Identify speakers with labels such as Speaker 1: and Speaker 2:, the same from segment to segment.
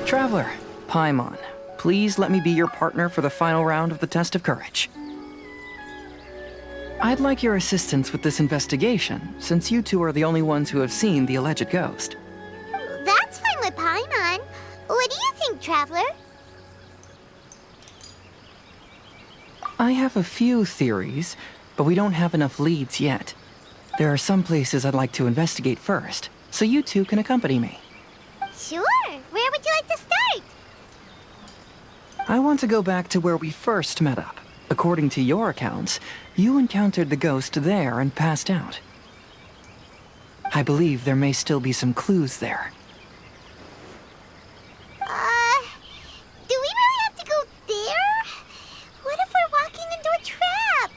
Speaker 1: Traveler, Paimon, please let me be your partner for the final round of the test of courage. I'd like your assistance with this investigation, since you two are the only ones who have seen the alleged ghost.
Speaker 2: That's fine with Paimon. What do you think, Traveler?
Speaker 1: I have a few theories, but we don't have enough leads yet. There are some places I'd like to investigate first, so you two can accompany me.
Speaker 2: Sure. Where would you like to start?
Speaker 1: I want to go back to where we first met up. According to your accounts, you encountered the ghost there and passed out. I believe there may still be some clues there.
Speaker 2: Do we really have to go there? What if we're walking into a trap?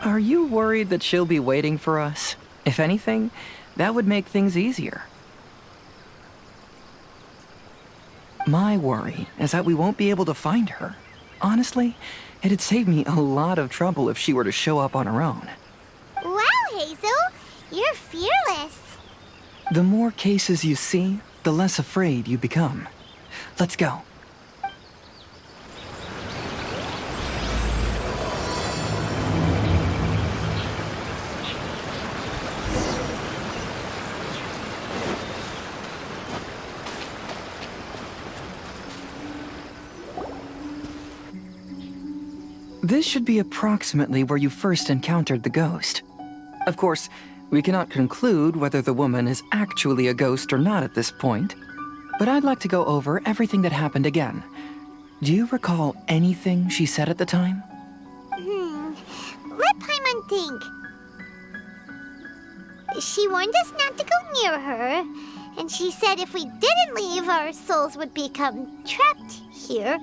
Speaker 1: Are you worried that she'll be waiting for us? If anything, that would make things easier. My worry is that we won't be able to find her. Honestly, it'd save me a lot of trouble if she were to show up on her own.
Speaker 2: Wow, Hazel, you're fearless.
Speaker 1: The more cases you see, the less afraid you become. Let's go. This should be approximately where you first encountered the ghost. Of course, we cannot conclude whether the woman is actually a ghost or not at this point, but I'd like to go over everything that happened again. Do you recall anything she said at the time?
Speaker 2: Let Paimon think. She warned us not to go near her, and she said if we didn't leave, our souls would become trapped here.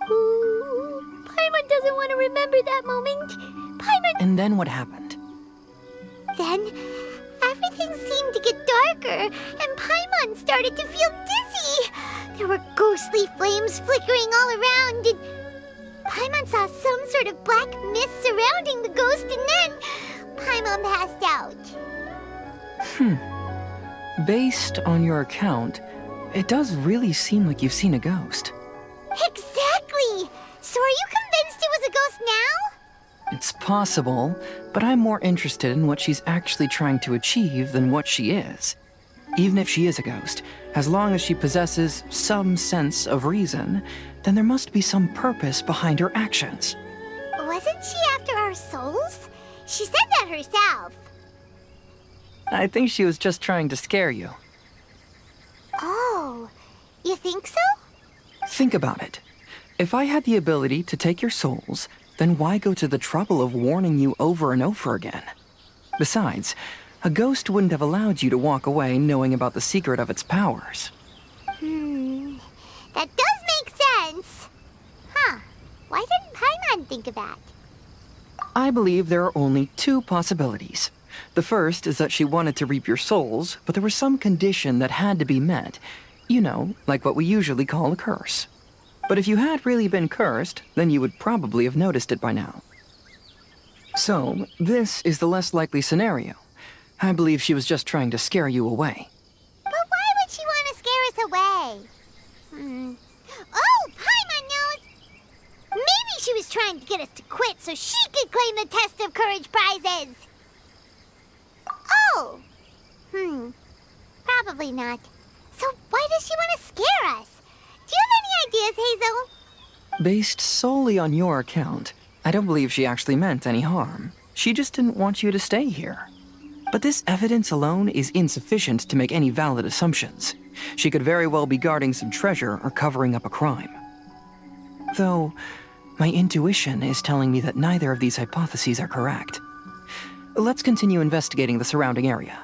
Speaker 2: Ooh, Paimon doesn't want to remember that moment. Paimon...
Speaker 1: And then what happened?
Speaker 2: Then, everything seemed to get darker, and Paimon started to feel dizzy. There were ghostly flames flickering all around, and Paimon saw some sort of black mist surrounding the ghost, and then Paimon passed out.
Speaker 1: Based on your account, it does really seem like you've seen a ghost.
Speaker 2: Exactly! So are you convinced it was a ghost now?
Speaker 1: It's possible, but I'm more interested in what she's actually trying to achieve than what she is. Even if she is a ghost, as long as she possesses some sense of reason, then there must be some purpose behind her actions.
Speaker 2: Wasn't she after our souls? She said that herself.
Speaker 1: I think she was just trying to scare you.
Speaker 2: Oh, you think so?
Speaker 1: Think about it. If I had the ability to take your souls, then why go to the trouble of warning you over and over again? Besides, a ghost wouldn't have allowed you to walk away knowing about the secret of its powers.
Speaker 2: That does make sense. Huh. Why didn't Paimon think of that?
Speaker 1: I believe there are only two possibilities. The first is that she wanted to reap your souls, but there was some condition that had to be met. You know, like what we usually call a curse. But if you had really been cursed, then you would probably have noticed it by now. So, this is the less likely scenario. I believe she was just trying to scare you away.
Speaker 2: But why would she want to scare us away? Oh, Paimon knows! Maybe she was trying to get us to quit so she could claim the Test of Courage prizes! Oh! Probably not. So why does she want to scare us? Do you have any ideas, Hazel?
Speaker 1: Based solely on your account, I don't believe she actually meant any harm. She just didn't want you to stay here. But this evidence alone is insufficient to make any valid assumptions. She could very well be guarding some treasure or covering up a crime. Though, my intuition is telling me that neither of these hypotheses are correct. Let's continue investigating the surrounding area.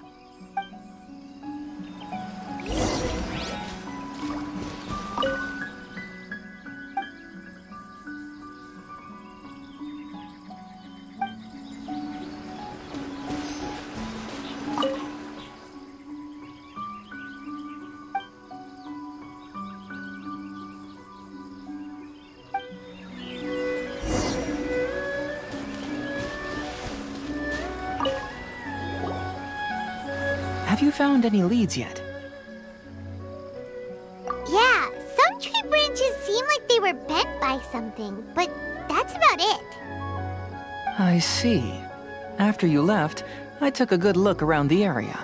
Speaker 1: Have you found any leads yet?
Speaker 2: Yeah, some tree branches seem like they were bent by something, but that's about it.
Speaker 1: I see. After you left, I took a good look around the area.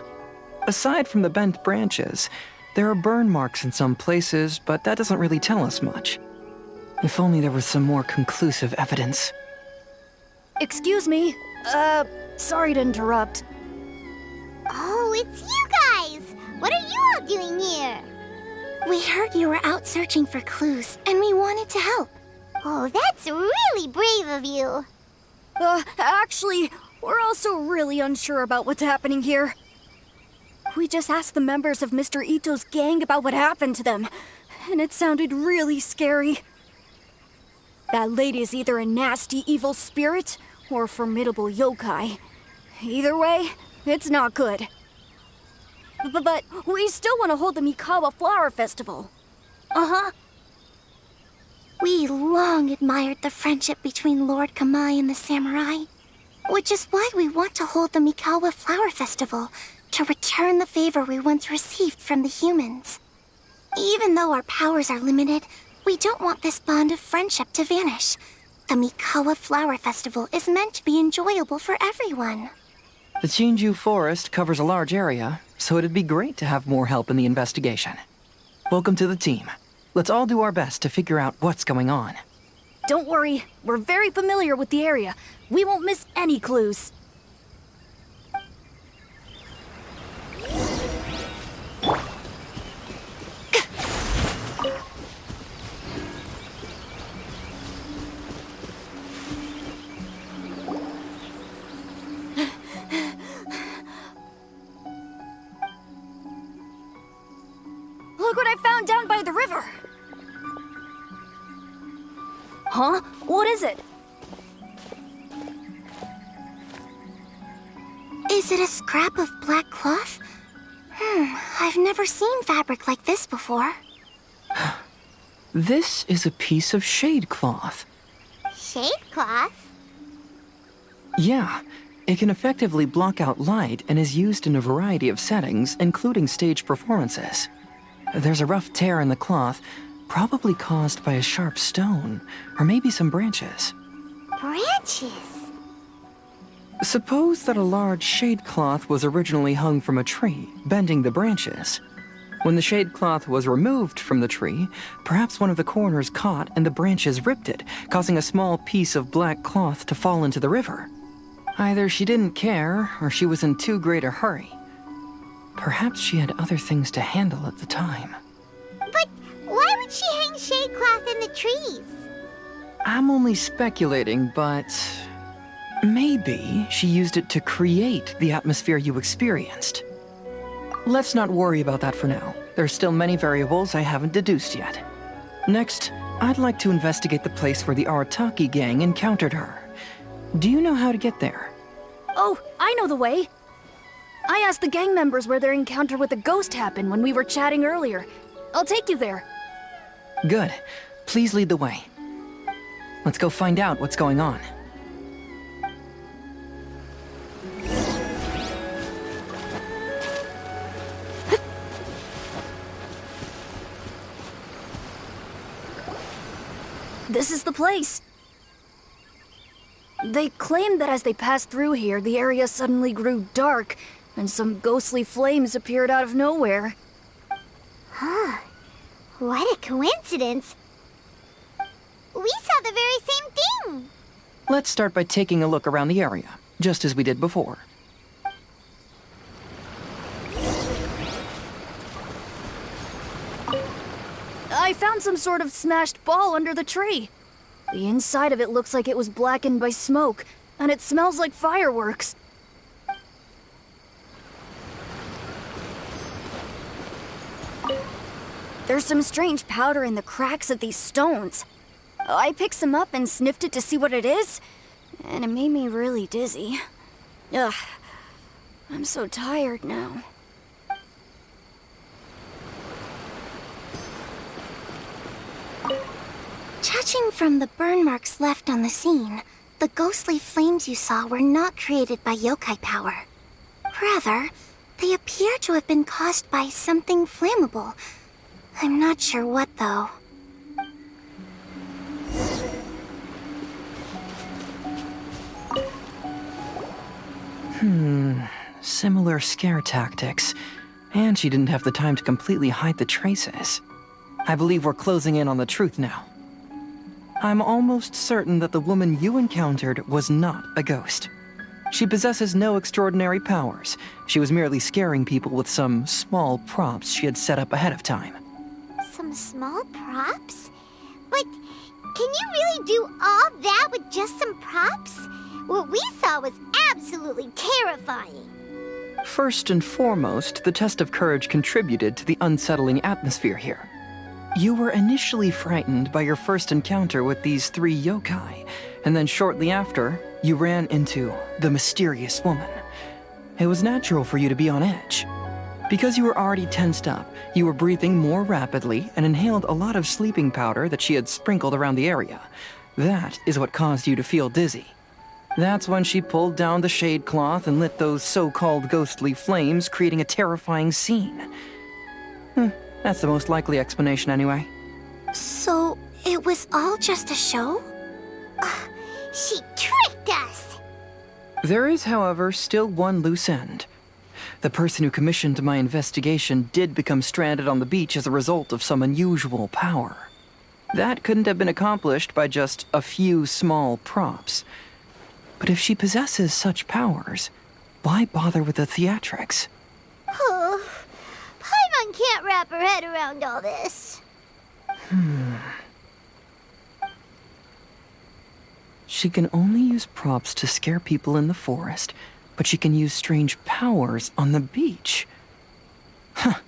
Speaker 1: Aside from the bent branches, there are burn marks in some places, but that doesn't really tell us much. If only there was some more conclusive evidence.
Speaker 3: Excuse me. Sorry to interrupt.
Speaker 2: Oh, it's you guys! What are you all doing here? We heard you were out searching for clues, and we wanted to help. Oh, that's really brave of you.
Speaker 3: Actually, we're also really unsure about what's happening here. We just asked the members of Mr. Ito's gang about what happened to them, and it sounded really scary. That lady is either a nasty evil spirit or a formidable yokai. Either way, it's not good. But we still want to hold the Mikawa Flower Festival.
Speaker 2: Uh-huh. We long admired the friendship between Lord Kamai and the samurai, which is why we want to hold the Mikawa Flower Festival to return the favor we once received from the humans. Even though our powers are limited, we don't want this bond of friendship to vanish. The Mikawa Flower Festival is meant to be enjoyable for everyone.
Speaker 1: The Chinju Forest covers a large area, so it'd be great to have more help in the investigation. Welcome to the team. Let's all do our best to figure out what's going on.
Speaker 3: Don't worry, we're very familiar with the area. We won't miss any clues. Look what I found down by the river! Huh? What is it?
Speaker 2: Is it a scrap of black cloth? I've never seen fabric like this before.
Speaker 1: This is a piece of shade cloth.
Speaker 2: Shade cloth?
Speaker 1: Yeah, it can effectively block out light and is used in a variety of settings, including stage performances. There's a rough tear in the cloth, probably caused by a sharp stone, or maybe some branches.
Speaker 2: Branches?
Speaker 1: Suppose that a large shade cloth was originally hung from a tree, bending the branches. When the shade cloth was removed from the tree, perhaps one of the corners caught and the branches ripped it, causing a small piece of black cloth to fall into the river. Either she didn't care, or she was in too great a hurry. Perhaps she had other things to handle at the time.
Speaker 2: But why would she hang shade cloth in the trees?
Speaker 1: I'm only speculating, but maybe she used it to create the atmosphere you experienced. Let's not worry about that for now. There's still many variables I haven't deduced yet. Next, I'd like to investigate the place where the Arataki gang encountered her. Do you know how to get there?
Speaker 3: Oh, I know the way. I asked the gang members where their encounter with the ghost happened when we were chatting earlier. I'll take you there.
Speaker 1: Good. Please lead the way. Let's go find out what's going on.
Speaker 3: This is the place. They claim that as they passed through here, the area suddenly grew dark, and some ghostly flames appeared out of nowhere.
Speaker 2: Huh. What a coincidence. We saw the very same thing.
Speaker 1: Let's start by taking a look around the area, just as we did before.
Speaker 3: I found some sort of smashed ball under the tree. The inside of it looks like it was blackened by smoke, and it smells like fireworks. There's some strange powder in the cracks of these stones. I picked some up and sniffed it to see what it is, and it made me really dizzy. Ugh, I'm so tired now.
Speaker 2: Judging from the burn marks left on the scene, the ghostly flames you saw were not created by yokai power. Rather, they appear to have been caused by something flammable. I'm not sure what, though.
Speaker 1: Similar scare tactics. And she didn't have the time to completely hide the traces. I believe we're closing in on the truth now. I'm almost certain that the woman you encountered was not a ghost. She possesses no extraordinary powers. She was merely scaring people with some small props she had set up ahead of time.
Speaker 2: Some small props? But can you really do all that with just some props? What we saw was absolutely terrifying.
Speaker 1: First and foremost, the test of courage contributed to the unsettling atmosphere here. You were initially frightened by your first encounter with these 3 yokai, and then shortly after, you ran into the mysterious woman. It was natural for you to be on edge. Because you were already tensed up, you were breathing more rapidly and inhaled a lot of sleeping powder that she had sprinkled around the area. That is what caused you to feel dizzy. That's when she pulled down the shade cloth and lit those so-called ghostly flames, creating a terrifying scene. That's the most likely explanation anyway.
Speaker 2: So, it was all just a show? She tricked us!
Speaker 1: There is, however, still one loose end. The person who commissioned my investigation did become stranded on the beach as a result of some unusual power. That couldn't have been accomplished by just a few small props. But if she possesses such powers, why bother with the theatrics?
Speaker 2: Oh, Paimon can't wrap her head around all this.
Speaker 1: She can only use props to scare people in the forest, but she can use strange powers on the beach. Huh,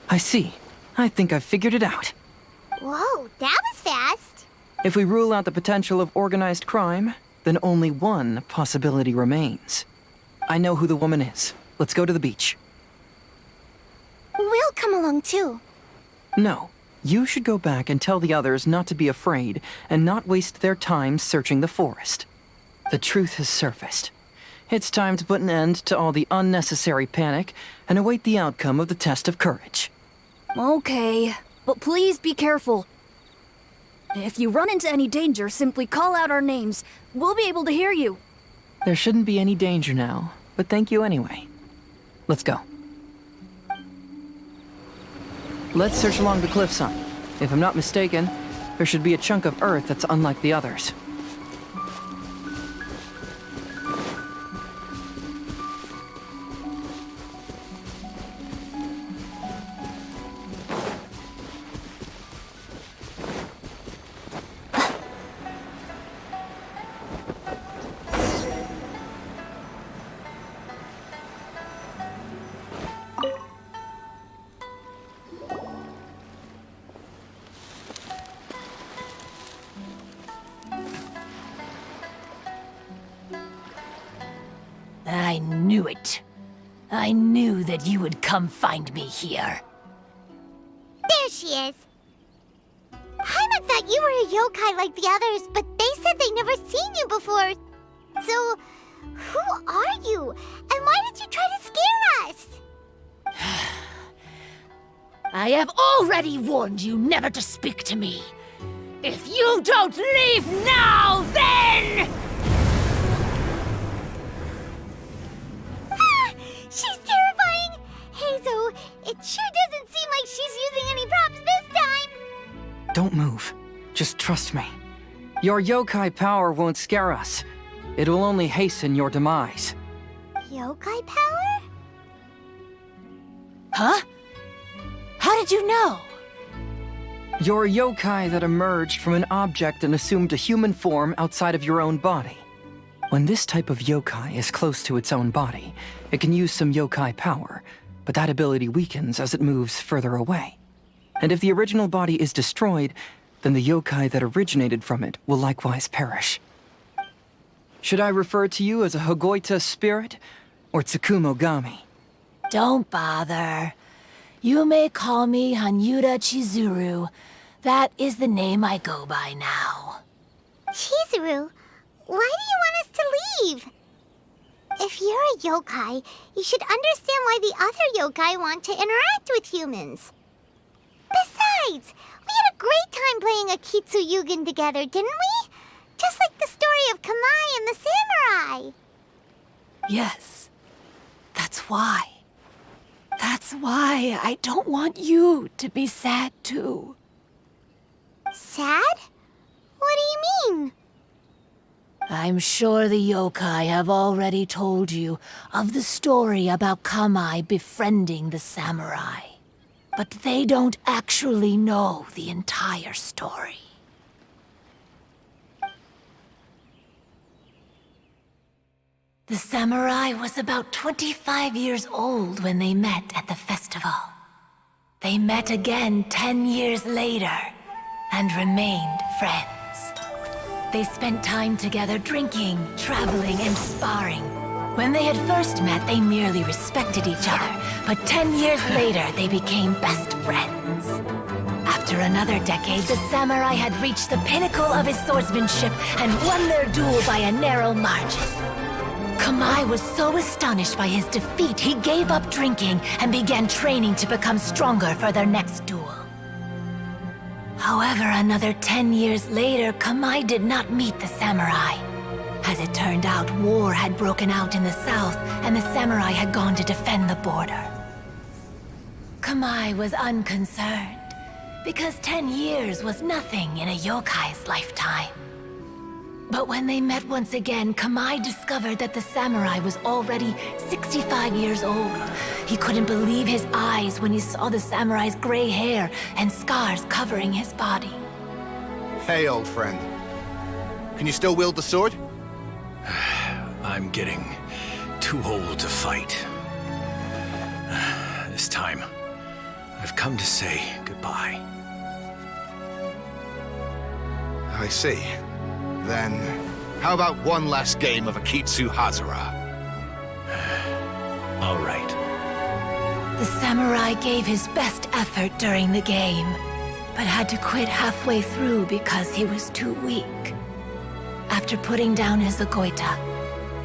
Speaker 1: I see. I think I've figured it out.
Speaker 2: Whoa, that was fast.
Speaker 1: If we rule out the potential of organized crime, then only one possibility remains. I know who the woman is. Let's go to the beach.
Speaker 2: We'll come along too.
Speaker 1: No, you should go back and tell the others not to be afraid and not waste their time searching the forest. The truth has surfaced. It's time to put an end to all the unnecessary panic and await the outcome of the test of courage.
Speaker 3: Okay, but please be careful. If you run into any danger, simply call out our names. We'll be able to hear you.
Speaker 1: There shouldn't be any danger now, but thank you anyway. Let's go. Let's search along the cliffside. If I'm not mistaken, there should be a chunk of earth that's unlike the others.
Speaker 4: I knew it. I knew that you would come find me here.
Speaker 2: There she is. Paimon thought you were a yokai like the others, but they said they never seen you before. So, who are you? And why did you try to scare us?
Speaker 4: I have already warned you never to speak to me. If you don't leave now, then...
Speaker 2: She's terrifying! Hazel, it sure doesn't seem like she's using any props this time!
Speaker 1: Don't move. Just trust me. Your yokai power won't scare us. It will only hasten your demise.
Speaker 2: Yokai power?
Speaker 4: Huh? How did you know?
Speaker 1: You're a yokai that emerged from an object and assumed a human form outside of your own body. When this type of yokai is close to its own body, it can use some yokai power, but that ability weakens as it moves further away. And if the original body is destroyed, then the yokai that originated from it will likewise perish. Should I refer to you as a Hagoita spirit or Tsukumogami?
Speaker 4: Don't bother. You may call me Hanyuda Chizuru. That is the name I go by now.
Speaker 2: Chizuru, why do you want us to leave? If you're a yokai, you should understand why the other yokai want to interact with humans. Besides, we had a great time playing Akitsu Yugen together, didn't we? Just like the story of Kamai and the samurai.
Speaker 4: Yes. That's why. That's why I don't want you to be sad too.
Speaker 2: Sad? What do you mean?
Speaker 4: I'm sure the yokai have already told you of the story about Kamai befriending the samurai. But they don't actually know the entire story. The samurai was about 25 years old when they met at the festival. They met again 10 years later and remained friends. They spent time together drinking, traveling, and sparring. When they had first met, they merely respected each other, but 10 years later, they became best friends. After another decade, the samurai had reached the pinnacle of his swordsmanship and won their duel by a narrow margin. Kamai was so astonished by his defeat, he gave up drinking and began training to become stronger for their next duel. However, another 10 years later, Kamai did not meet the samurai. As it turned out, war had broken out in the south, and the samurai had gone to defend the border. Kamai was unconcerned, because 10 years was nothing in a yokai's lifetime. But when they met once again, Kamai discovered that the samurai was already 65 years old. He couldn't believe his eyes when he saw the samurai's gray hair and scars covering his body.
Speaker 5: Hey, old friend. Can you still wield the sword?
Speaker 6: I'm getting too old to fight. This time, I've come to say goodbye.
Speaker 5: I see. Then, how about one last game of Akitsu Hazara?
Speaker 6: All right.
Speaker 4: The samurai gave his best effort during the game, but had to quit halfway through because he was too weak. After putting down his agoita,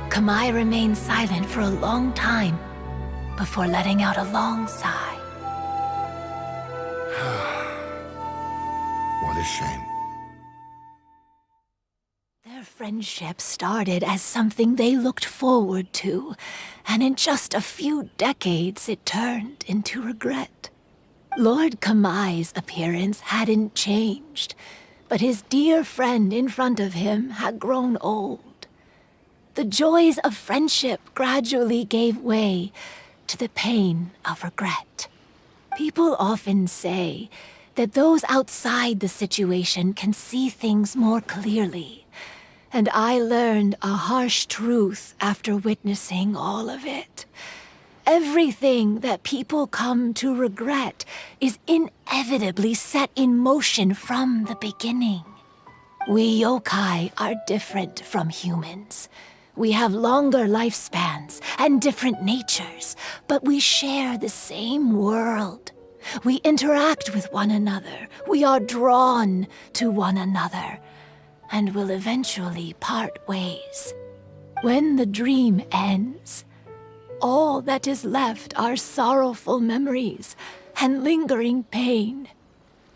Speaker 4: Kamai remained silent for a long time before letting out a long sigh.
Speaker 5: What a shame.
Speaker 4: Their friendship started as something they looked forward to, and in just a few decades it turned into regret. Lord Kamai's appearance hadn't changed, but his dear friend in front of him had grown old. The joys of friendship gradually gave way to the pain of regret. People often say that those outside the situation can see things more clearly, and I learned a harsh truth after witnessing all of it. Everything that people come to regret is inevitably set in motion from the beginning. We yokai are different from humans. We have longer lifespans and different natures, but we share the same world. We interact with one another. We are drawn to one another, and will eventually part ways. When the dream ends, all that is left are sorrowful memories and lingering pain.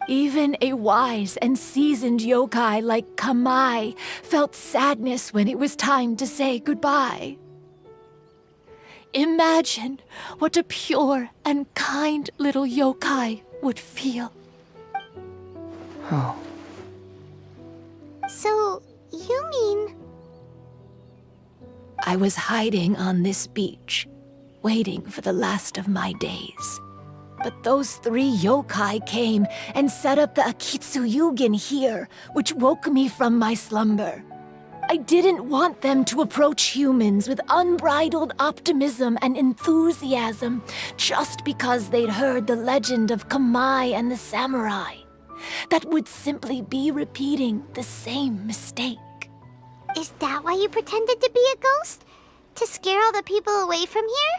Speaker 4: Even a wise and seasoned yokai like Kamai felt sadness when it was time to say goodbye. Imagine what a pure and kind little yokai would feel.
Speaker 1: Oh.
Speaker 2: So, you mean...
Speaker 4: I was hiding on this beach, waiting for the last of my days. But those 3 yokai came and set up the Akitsu Yugen here, which woke me from my slumber. I didn't want them to approach humans with unbridled optimism and enthusiasm just because they'd heard the legend of Kamai and the samurai. That would simply be repeating the same mistake.
Speaker 2: Is that why you pretended to be a ghost? To scare all the people away from here?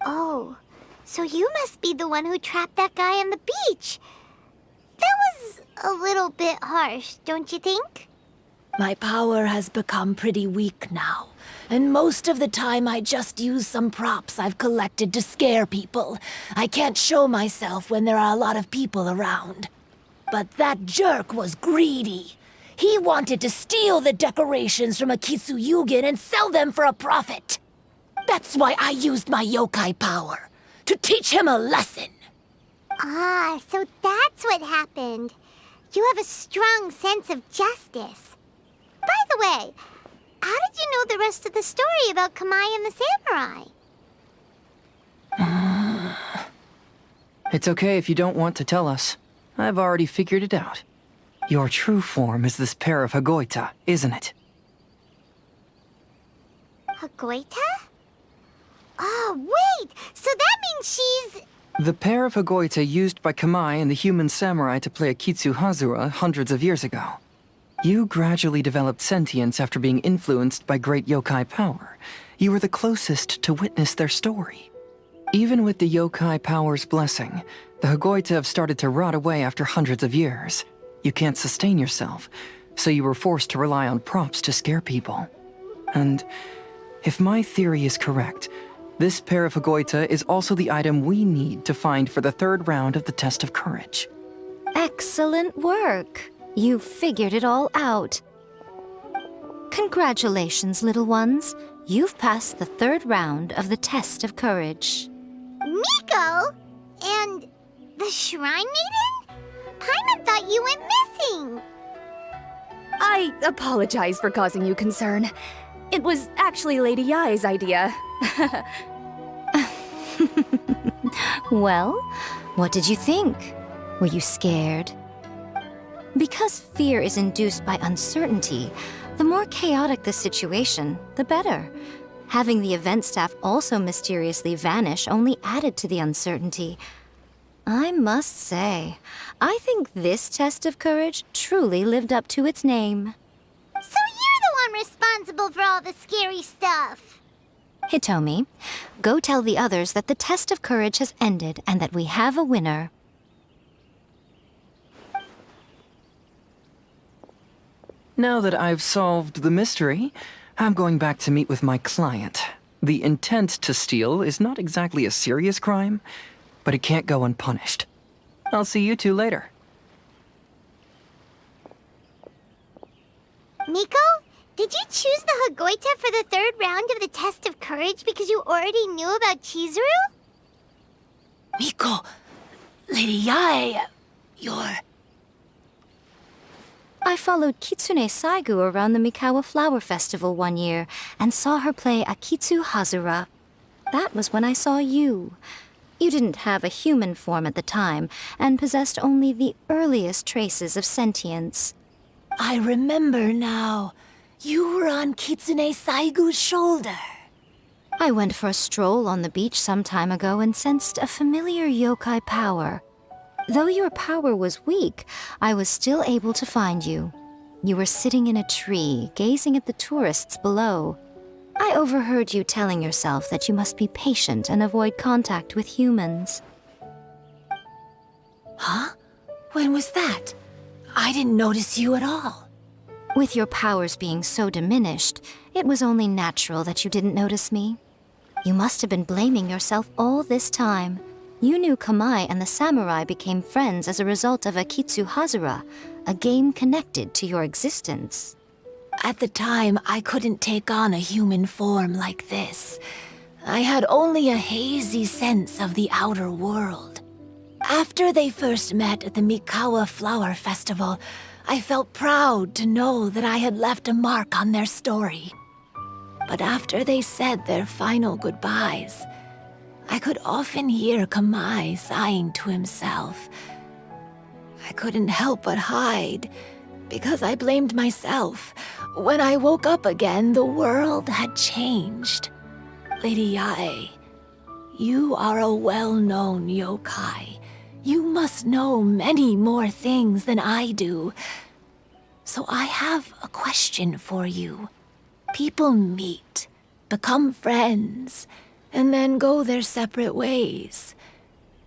Speaker 2: Oh, so you must be the one who trapped that guy on the beach. That was a little bit harsh, don't you think?
Speaker 4: My power has become pretty weak now, and most of the time I just use some props I've collected to scare people. I can't show myself when there are a lot of people around. But that jerk was greedy. He wanted to steal the decorations from Akitsu Yugen and sell them for a profit. That's why I used my yokai power, to teach him a lesson.
Speaker 2: Ah, so that's what happened. You have a strong sense of justice. By the way, how did you know the rest of the story about Kamai and the samurai?
Speaker 1: It's okay if you don't want to tell us. I've already figured it out. Your true form is this pair of Hagoita, isn't it?
Speaker 2: Hagoita? Oh, wait! So that means she's...
Speaker 1: The pair of Hagoita used by Kamai and the human samurai to play Akitsu Hazura hundreds of years ago. You gradually developed sentience after being influenced by great yokai power. You were the closest to witness their story. Even with the yokai power's blessing, the Hagoita have started to rot away after hundreds of years. You can't sustain yourself, so you were forced to rely on props to scare people. And if my theory is correct, this pair of Hagoita is also the item we need to find for the third round of the test of courage.
Speaker 3: Excellent work. You figured it all out. Congratulations, little ones. You've passed the third round of the test of courage.
Speaker 2: Miko? And the Shrine Maiden? Paimon thought you went missing.
Speaker 7: I apologize for causing you concern. It was actually Lady Yai's idea.
Speaker 3: Well, what did you think? Were you scared? Because fear is induced by uncertainty, the more chaotic the situation, the better. Having the event staff also mysteriously vanish only added to the uncertainty. I must say, I think this test of courage truly lived up to its name.
Speaker 2: So you're the one responsible for all the scary stuff.
Speaker 3: Hitomi, go tell the others that the test of courage has ended and that we have a winner.
Speaker 1: Now that I've solved the mystery, I'm going back to meet with my client. The intent to steal is not exactly a serious crime, but it can't go unpunished. I'll see you two later.
Speaker 2: Miko, did you choose the Hagoita for the third round of the test of courage because you already knew about Chizuru?
Speaker 4: Miko, Lady Yai, you're...
Speaker 3: I followed Kitsune Saigu around the Mikawa Flower Festival one year and saw her play Akitsu Hazura. That was when I saw you. You didn't have a human form at the time and possessed only the earliest traces of sentience.
Speaker 4: I remember now. You were on Kitsune Saigu's shoulder.
Speaker 3: I went for a stroll on the beach some time ago and sensed a familiar yokai power. Though your power was weak, I was still able to find you. You were sitting in a tree, gazing at the tourists below. I overheard you telling yourself that you must be patient and avoid contact with humans.
Speaker 4: Huh? When was that? I didn't notice you at all.
Speaker 3: With your powers being so diminished, it was only natural that you didn't notice me. You must have been blaming yourself all this time. You knew Kamai and the samurai became friends as a result of Akitsu Hazura, a game connected to your existence.
Speaker 4: At the time, I couldn't take on a human form like this. I had only a hazy sense of the outer world. After they first met at the Mikawa Flower Festival, I felt proud to know that I had left a mark on their story. But after they said their final goodbyes, I could often hear Kamai sighing to himself. I couldn't help but hide, because I blamed myself. When I woke up again, the world had changed. Lady Yai, you are a well-known yokai. You must know many more things than I do. So I have a question for you. People meet, become friends, and then go their separate ways.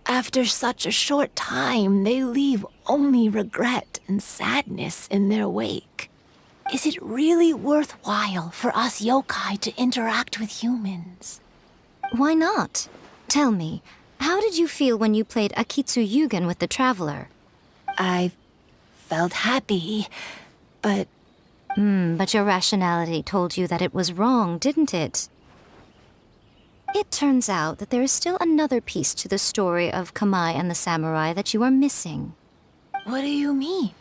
Speaker 4: After such a short time, they leave only regret and sadness in their wake. Is it really worthwhile for us yokai to interact with humans?
Speaker 3: Why not? Tell me, how did you feel when you played Akitsu Yugen with the Traveler?
Speaker 4: I felt happy, but...
Speaker 3: But your rationality told you that it was wrong, didn't it? It turns out that there is still another piece to the story of Kamai and the samurai that you are missing.
Speaker 4: What do you mean?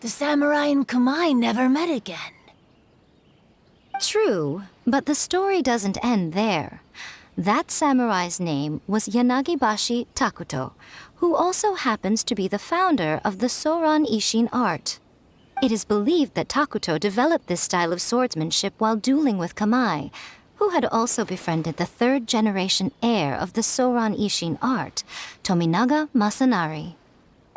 Speaker 4: The samurai and Kamai never met again.
Speaker 3: True, but the story doesn't end there. That samurai's name was Yanagibashi Takuto, who also happens to be the founder of the Soran Ishin art. It is believed that Takuto developed this style of swordsmanship while dueling with Kamai, who had also befriended the third-generation heir of the Soran Ishin art, Tominaga Masanari.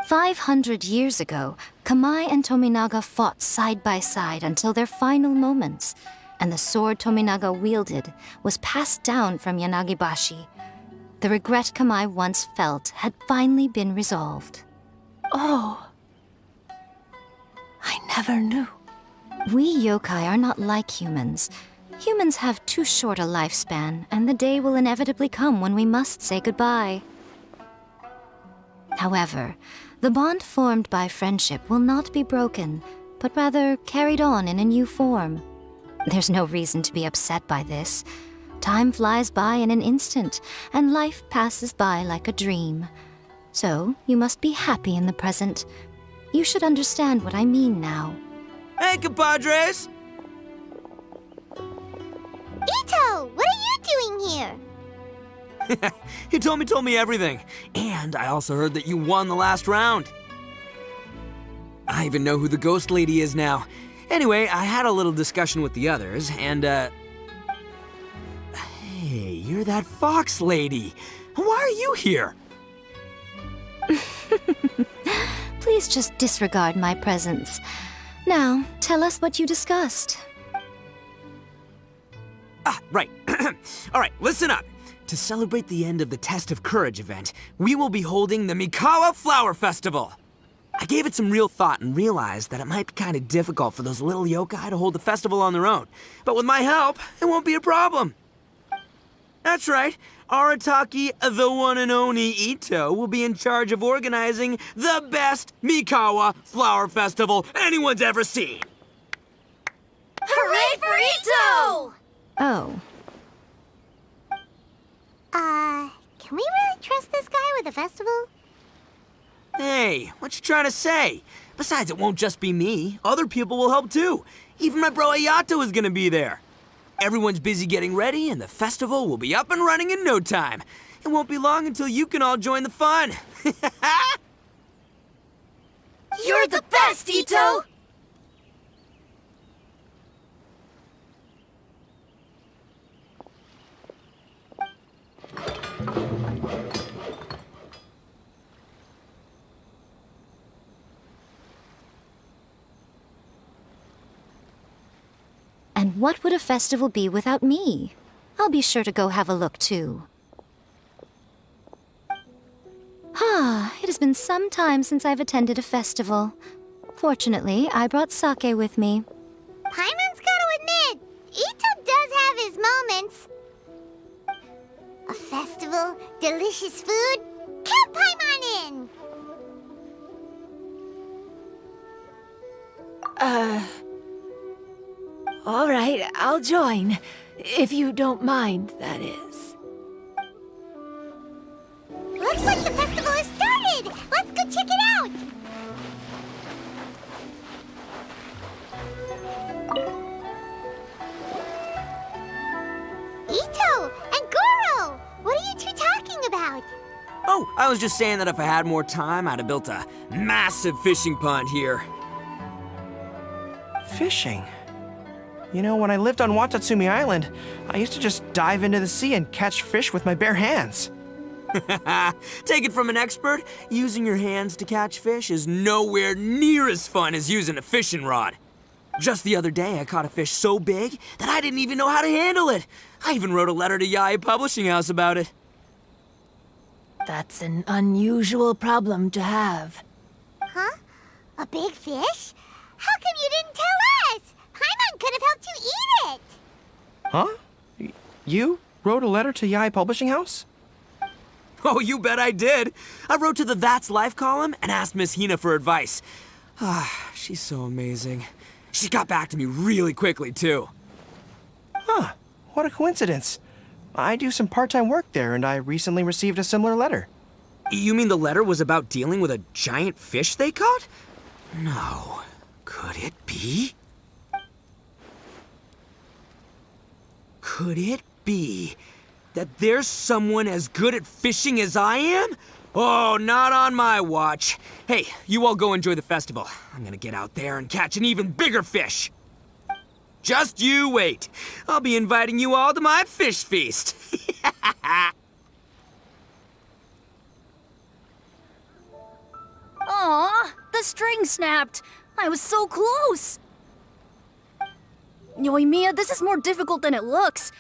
Speaker 3: 500 years ago, Kamai and Tominaga fought side by side until their final moments, and the sword Tominaga wielded was passed down from Yanagibashi. The regret Kamai once felt had finally been resolved.
Speaker 4: Oh. I never knew.
Speaker 3: We yokai are not like humans. Humans have too short a lifespan, and the day will inevitably come when we must say goodbye. However, the bond formed by friendship will not be broken, but rather carried on in a new form. There's no reason to be upset by this. Time flies by in an instant, and life passes by like a dream. So, you must be happy in the present. You should understand what I mean now.
Speaker 8: Hey, compadres!
Speaker 2: Ito, what are you doing here?
Speaker 8: He told me everything. And I also heard that you won the last round. I even know who the ghost lady is now. Anyway, I had a little discussion with the others, and, Hey, you're that fox lady. Why are you here?
Speaker 3: Please just disregard my presence. Now, tell us what you discussed.
Speaker 8: Ah, right. All right, listen up. To celebrate the end of the Test of Courage event, we will be holding the Mikawa Flower Festival. I gave it some real thought and realized that it might be kind of difficult for those little yokai to hold the festival on their own. But with my help, it won't be a problem. That's right. Arataki, the one and only Ito, will be in charge of organizing the best Mikawa Flower Festival anyone's ever seen.
Speaker 3: Hooray for Ito! Oh.
Speaker 2: Can we really trust this guy with the festival?
Speaker 8: Hey, what you trying to say? Besides, it won't just be me. Other people will help too. Even my bro Ayato is gonna be there. Everyone's busy getting ready, and the festival will be up and running in no time. It won't be long until you can all join the fun.
Speaker 3: You're the best, Ito! And what would a festival be without me? I'll be sure to go have a look, too. It has been some time since I've attended a festival. Fortunately, I brought sake with me.
Speaker 2: Paimon's gotta admit, Ito does have his moments. A festival, delicious food, count Paimon in!
Speaker 4: All right, I'll join. If you don't mind, that is.
Speaker 2: Looks like the festival has started! Let's go check it out! Ito and Goro! What are you two talking about?
Speaker 8: Oh, I was just saying that if I had more time, I'd have built a massive fishing pond here.
Speaker 9: Fishing? You know, when I lived on Watatsumi Island, I used to just dive into the sea and catch fish with my bare hands.
Speaker 8: Take it from an expert, using your hands to catch fish is nowhere near as fun as using a fishing rod. Just the other day, I caught a fish so big that I didn't even know how to handle it. I even wrote a letter to Yae Publishing House about it.
Speaker 4: That's an unusual problem to have.
Speaker 2: Huh? A big fish? How come you didn't tell us? eat it!
Speaker 9: Huh? You wrote a letter to Yai Publishing House?
Speaker 8: Oh, you bet I did. I wrote to the That's Life column and asked Miss Hina for advice. She's so amazing. She got back to me really quickly, too.
Speaker 9: Huh. What a coincidence. I do some part-time work there, and I recently received a similar letter.
Speaker 8: You mean the letter was about dealing with a giant fish they caught? No. Could it be? Could it be that there's someone as good at fishing as I am? Oh, not on my watch. Hey, you all go enjoy the festival. I'm gonna get out there and catch an even bigger fish. Just you wait. I'll be inviting you all to my fish feast.
Speaker 3: Aw, the string snapped. I was so close. Yoimiya, this is more difficult than it looks.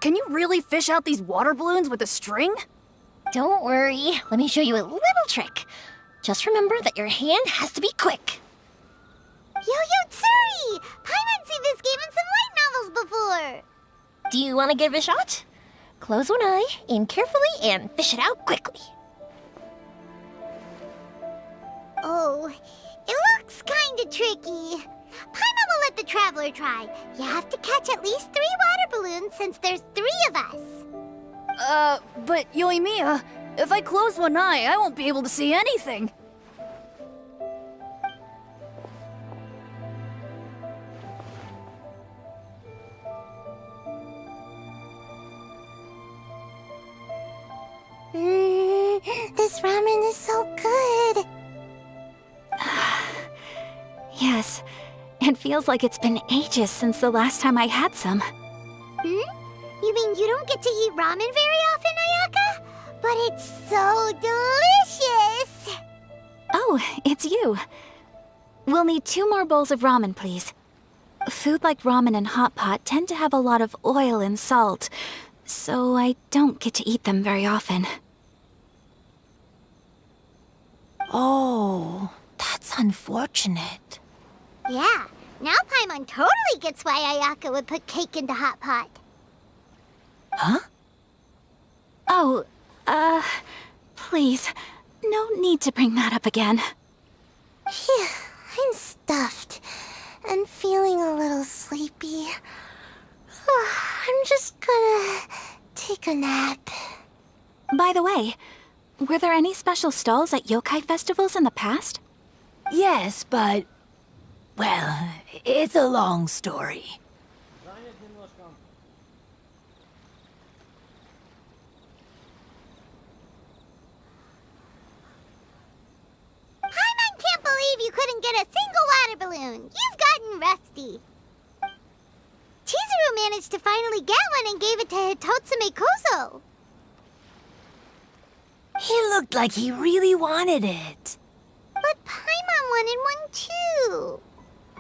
Speaker 3: Can you really fish out these water balloons with a string?
Speaker 2: Don't worry. Let me show you a little trick. Just remember that your hand has to be quick. Yo-Yo Tsuri! Paimon's seen this game in some light novels before. Do you want to give it a shot? Close one eye, aim carefully, and fish it out quickly. Oh, it looks kinda tricky. Paimon will let the traveler try. You have to catch at least 3 water balloons since there's 3 of us.
Speaker 3: But Yoimiya, if I close one eye, I won't be able to see anything.
Speaker 2: This ramen is so good.
Speaker 3: Yes, it feels like it's been ages since the last time I had some.
Speaker 2: You mean you don't get to eat ramen very often, Ayaka? But it's so delicious!
Speaker 3: Oh, it's you. We'll need 2 more bowls of ramen, please. Food like ramen and hot pot tend to have a lot of oil and salt, so I don't get to eat them very often.
Speaker 4: Oh, that's unfortunate.
Speaker 2: Yeah, now Paimon totally gets why Ayaka would put cake in the hot pot.
Speaker 4: Huh?
Speaker 3: Oh, please, no need to bring that up again.
Speaker 2: Phew, I'm stuffed and feeling a little sleepy. I'm just gonna take a nap.
Speaker 3: By the way, were there any special stalls at yokai festivals in the past?
Speaker 4: Yes, but... well, it's a long story.
Speaker 2: Paimon can't believe you couldn't get a single water balloon. You've gotten rusty. Chizuru managed to finally get one and gave it to Hitotsume Kozo.
Speaker 4: He looked like he really wanted it.
Speaker 2: But Paimon wanted one too.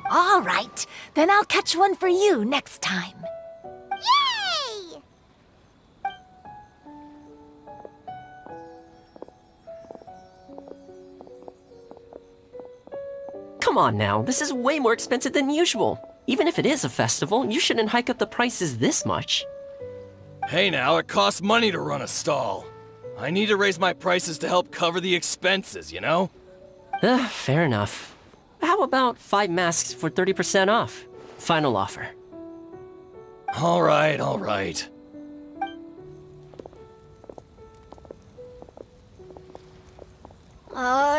Speaker 4: All right, then I'll catch one for you next time.
Speaker 2: Yay!
Speaker 10: Come on now, this is way more expensive than usual. Even if it is a festival, you shouldn't hike up the prices this much.
Speaker 6: Hey now, it costs money to run a stall. I need to raise my prices to help cover the expenses, you know?
Speaker 10: Fair enough. How about 5 masks for 30% off? Final offer.
Speaker 6: All right, all right.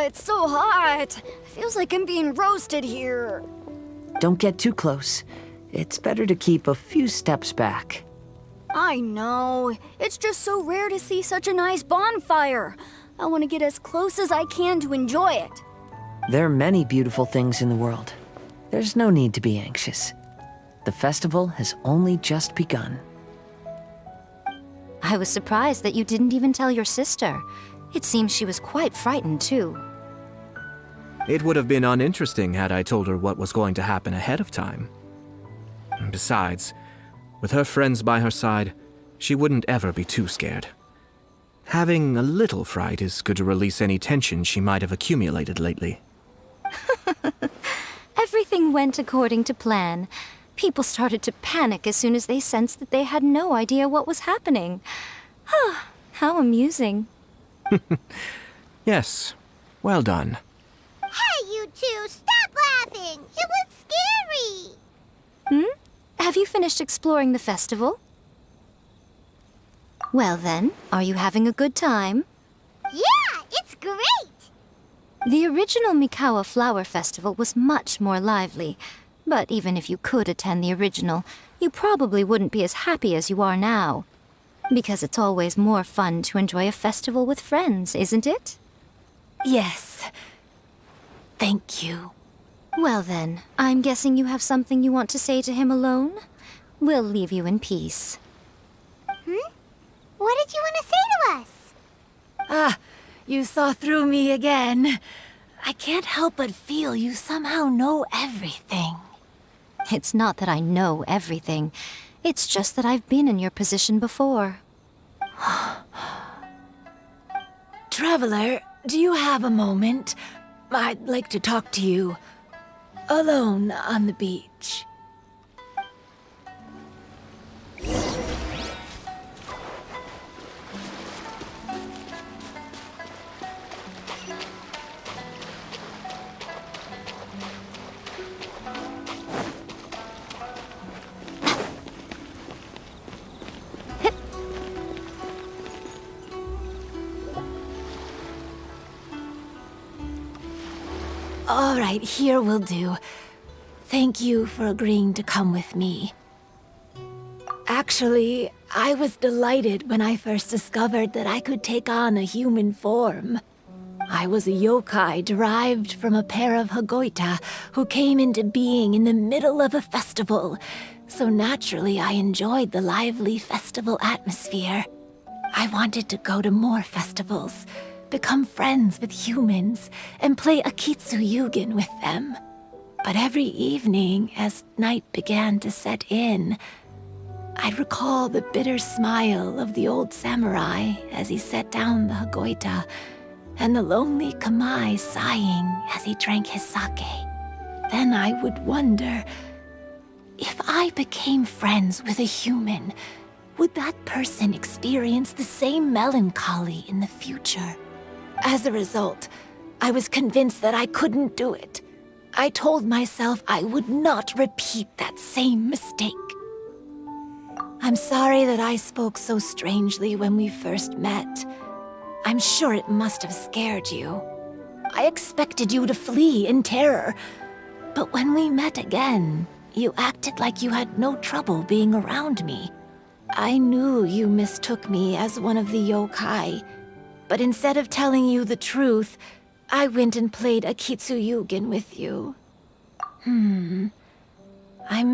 Speaker 3: It's so hot. Feels like I'm being roasted here.
Speaker 10: Don't get too close. It's better to keep a few steps back.
Speaker 3: I know. It's just so rare to see such a nice bonfire. I want to get as close as I can to enjoy it.
Speaker 10: There are many beautiful things in the world. There's no need to be anxious. The festival has only just begun.
Speaker 11: I was surprised that you didn't even tell your sister. It seems she was quite frightened, too.
Speaker 6: It would have been uninteresting had I told her what was going to happen ahead of time. Besides, with her friends by her side, she wouldn't ever be too scared. Having a little fright is good to release any tension she might have accumulated lately.
Speaker 11: Everything went according to plan. People started to panic as soon as they sensed that they had no idea what was happening. How amusing.
Speaker 6: Yes, well done.
Speaker 2: Hey, you two, stop laughing! It was scary!
Speaker 11: Have you finished exploring the festival? Well then, are you having a good time?
Speaker 2: Yeah, it's great!
Speaker 11: The original Mikawa Flower Festival was much more lively, but even if you could attend the original, you probably wouldn't be as happy as you are now. Because it's always more fun to enjoy a festival with friends, isn't it?
Speaker 4: Yes. Thank you.
Speaker 11: Well then, I'm guessing you have something you want to say to him alone? We'll leave you in peace.
Speaker 2: What did you want to say to us?
Speaker 4: Ah, you saw through me again. I can't help but feel you somehow know everything.
Speaker 11: It's not that I know everything. It's just that I've been in your position before.
Speaker 4: Traveler, do you have a moment? I'd like to talk to you. Alone on the beach. All right, here will do. Thank you for agreeing to come with me. Actually, I was delighted when I first discovered that I could take on a human form. I was a yokai derived from a pair of Hagoita who came into being in the middle of a festival, so naturally I enjoyed the lively festival atmosphere. I wanted to go to more festivals, become friends with humans, and play Akitsu yugen with them. But every evening, as night began to set in, I'd recall the bitter smile of the old samurai as he set down the Hagoita, and the lonely Kamai sighing as he drank his sake. Then I would wonder, if I became friends with a human, would that person experience the same melancholy in the future? As a result, I was convinced that I couldn't do it. I told myself I would not repeat that same mistake. I'm sorry that I spoke so strangely when we first met. I'm sure it must have scared you. I expected you to flee in terror, but when we met again, you acted like you had no trouble being around me. I knew you mistook me as one of the yokai, but instead of telling you the truth, I went and played Akitsu yugen with you. I'm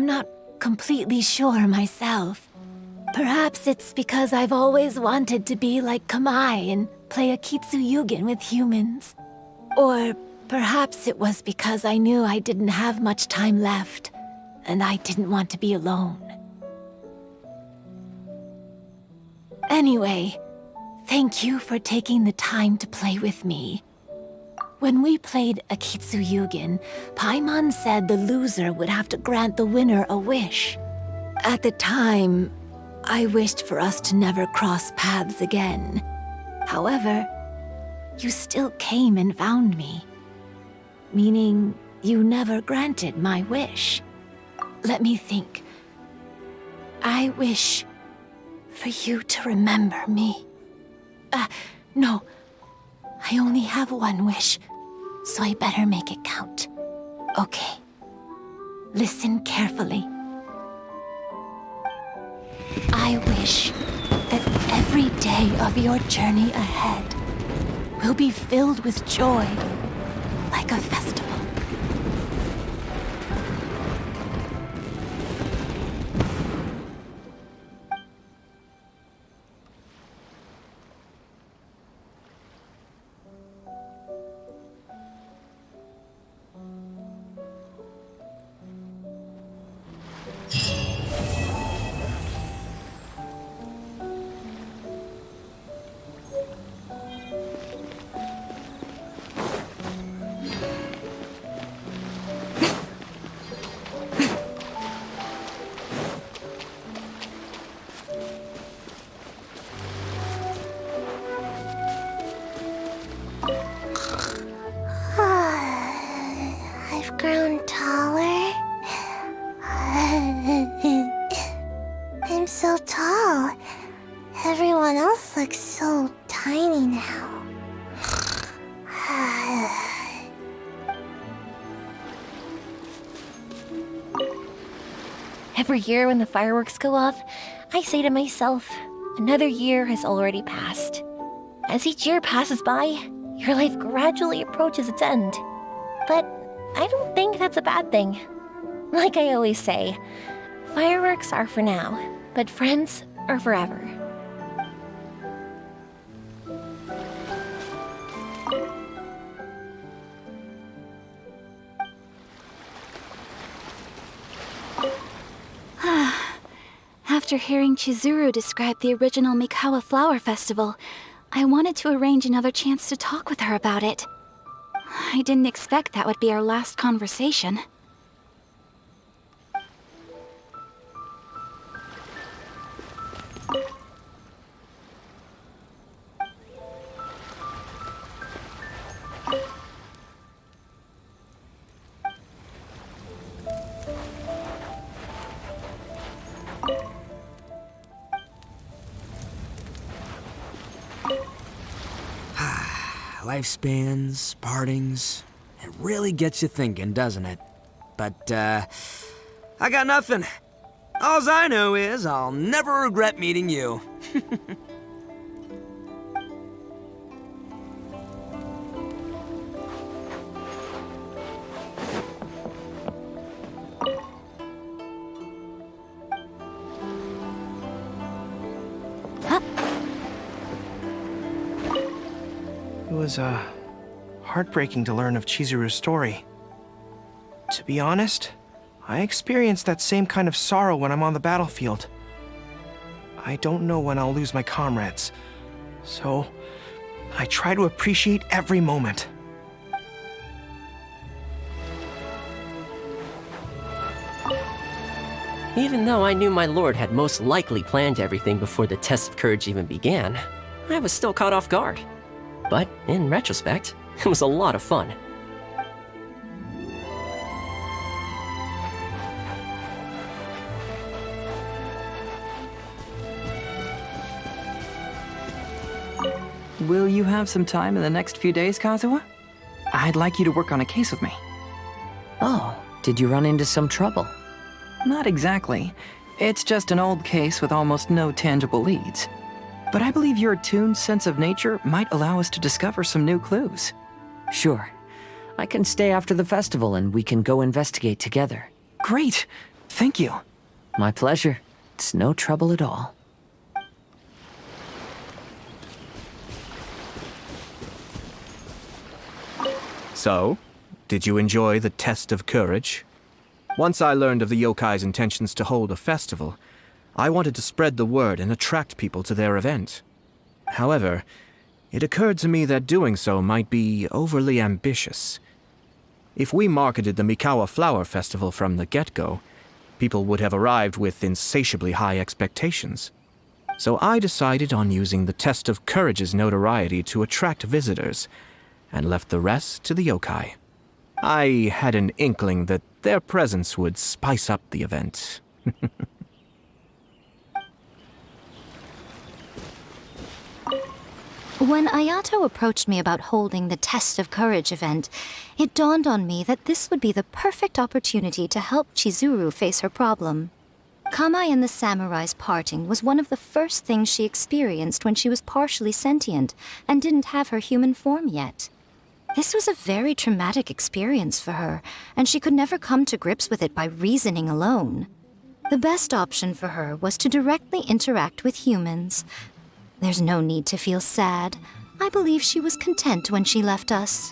Speaker 4: not completely sure myself. Perhaps it's because I've always wanted to be like Kamai and play Akitsu yugen with humans. Or perhaps it was because I knew I didn't have much time left, and I didn't want to be alone. Anyway, thank you for taking the time to play with me. When we played Akitsu yugen, Paimon said the loser would have to grant the winner a wish. At the time, I wished for us to never cross paths again. However, you still came and found me, meaning you never granted my wish. Let me think. I wish for you to remember me. No. I only have one wish, so I better make it count. Okay. Listen carefully. I wish that every day of your journey ahead will be filled with joy, like a festival.
Speaker 12: Every year when the fireworks go off, I say to myself, another year has already passed. As each year passes by, your life gradually approaches its end. But I don't think that's a bad thing. Like I always say, fireworks are for now, but friends are forever.
Speaker 3: After hearing Chizuru describe the original Mikawa Flower Festival, I wanted to arrange another chance to talk with her about it. I didn't expect that would be our last conversation.
Speaker 8: Lifespans, partings, it really gets you thinking, doesn't it? But, I got nothing. Alls I know is I'll never regret meeting you.
Speaker 9: It was, heartbreaking to learn of Chizuru's story. To be honest, I experienced that same kind of sorrow when I'm on the battlefield. I don't know when I'll lose my comrades, so I try to appreciate every moment.
Speaker 10: Even though I knew my lord had most likely planned everything before the test of courage even began, I was still caught off guard. But in retrospect, it was a lot of fun.
Speaker 1: Will you have some time in the next few days, Kazuha? I'd like you to work on a case with me.
Speaker 10: Oh, did you run into some trouble?
Speaker 1: Not exactly. It's just an old case with almost no tangible leads. But I believe your attuned sense of nature might allow us to discover some new clues.
Speaker 10: Sure. I can stay after the festival and we can go investigate together.
Speaker 1: Great! Thank you.
Speaker 10: My pleasure. It's no trouble at all.
Speaker 6: So, did you enjoy the test of courage? Once I learned of the yokai's intentions to hold a festival, I wanted to spread the word and attract people to their event. However, it occurred to me that doing so might be overly ambitious. If we marketed the Mikawa Flower Festival from the get-go, people would have arrived with insatiably high expectations. So I decided on using the test of courage's notoriety to attract visitors, and left the rest to the yokai. I had an inkling that their presence would spice up the event.
Speaker 11: When Ayato approached me about holding the Test of Courage event, it dawned on me that this would be the perfect opportunity to help Chizuru face her problem. Kamai and the samurai's parting was one of the first things she experienced when she was partially sentient and didn't have her human form yet. This was a very traumatic experience for her, and she could never come to grips with it by reasoning alone. The best option for her was to directly interact with humans. There's no need to feel sad. I believe she was content when she left us.